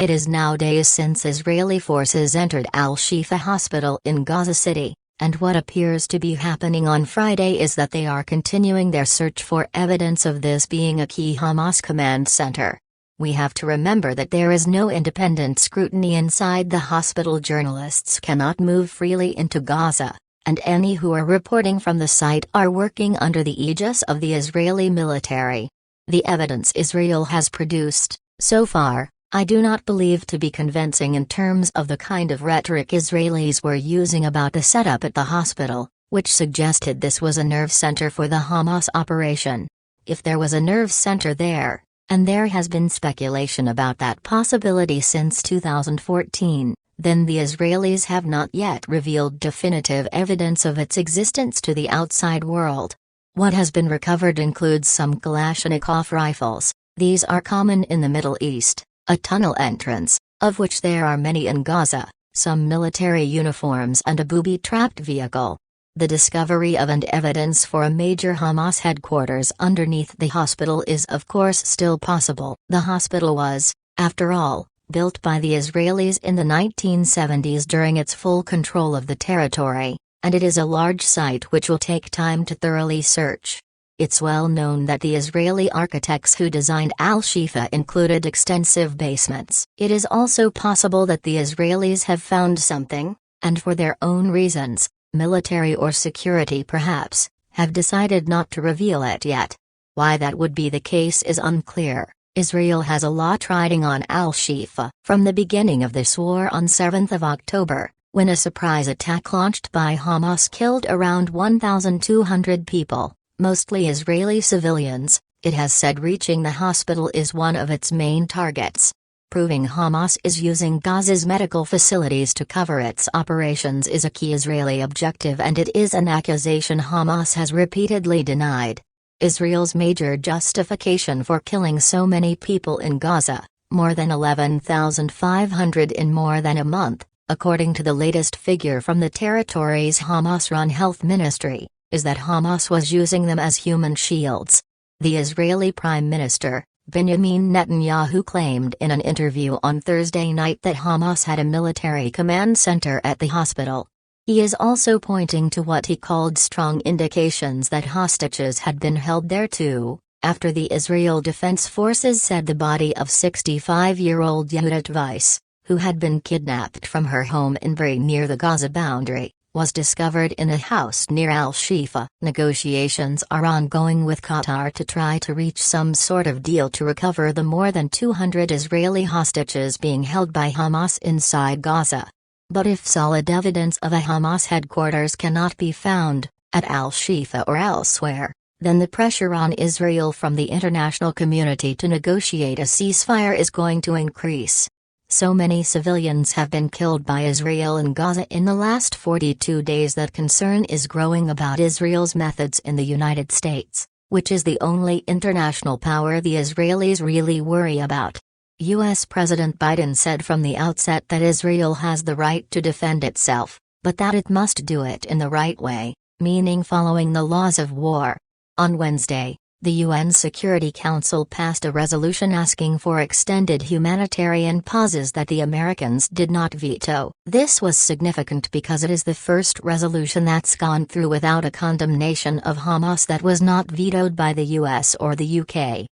It is now days since Israeli forces entered Al-Shifa Hospital in Gaza City, and what appears to be happening on Friday is that they are continuing their search for evidence of this being a key Hamas command center. We have to remember that there is no independent scrutiny inside the hospital. Journalists cannot move freely into Gaza, and any who are reporting from the site are working under the aegis of the Israeli military. The evidence Israel has produced, so far, I do not believe to be convincing in terms of the kind of rhetoric Israelis were using about the setup at the hospital, which suggested this was a nerve center for the Hamas operation. If there was a nerve center there, and there has been speculation about that possibility since 2014, then the Israelis have not yet revealed definitive evidence of its existence to the outside world. What has been recovered includes some Kalashnikov rifles. These are common in the Middle East, a tunnel entrance, of which there are many in Gaza, some military uniforms and a booby-trapped vehicle. The discovery of and evidence for a major Hamas headquarters underneath the hospital is of course still possible. The hospital was, after all, built by the Israelis in the 1970s during its full control of the territory, and it is a large site which will take time to thoroughly search. It's well known that the Israeli architects who designed Al-Shifa included extensive basements. It is also possible that the Israelis have found something, and for their own reasons, military or security perhaps, have decided not to reveal it yet. Why that would be the case is unclear. Israel has a lot riding on Al-Shifa. From the beginning of this war on 7th of October, when a surprise attack launched by Hamas killed around 1,200 people, mostly Israeli civilians, it has said reaching the hospital is one of its main targets. Proving Hamas is using Gaza's medical facilities to cover its operations is a key Israeli objective, and it is an accusation Hamas has repeatedly denied. Israel's major justification for killing so many people in Gaza, more than 11,500 in more than a month, according to the latest figure from the territory's Hamas-run health ministry, is that Hamas was using them as human shields. The Israeli Prime Minister, Benjamin Netanyahu, claimed in an interview on Thursday night that Hamas had a military command center at the hospital. He is also pointing to what he called strong indications that hostages had been held there too, after the Israel Defense Forces said the body of 65-year-old Yehudit Weiss, who had been kidnapped from her home in Bri near the Gaza boundary, was discovered in a house near Al-Shifa. Negotiations are ongoing with Qatar to try to reach some sort of deal to recover the more than 200 Israeli hostages being held by Hamas inside Gaza. But if solid evidence of a Hamas headquarters cannot be found, at Al-Shifa or elsewhere, then the pressure on Israel from the international community to negotiate a ceasefire is going to increase. So many civilians have been killed by Israel in Gaza in the last 42 days that concern is growing about Israel's methods in the United States, which is the only international power the Israelis really worry about. U.S. President Biden said from the outset that Israel has the right to defend itself, but that it must do it in the right way, meaning following the laws of war. On Wednesday, the UN Security Council passed a resolution asking for extended humanitarian pauses that the Americans did not veto. This was significant because it is the first resolution that's gone through without a condemnation of Hamas that was not vetoed by the US or the UK.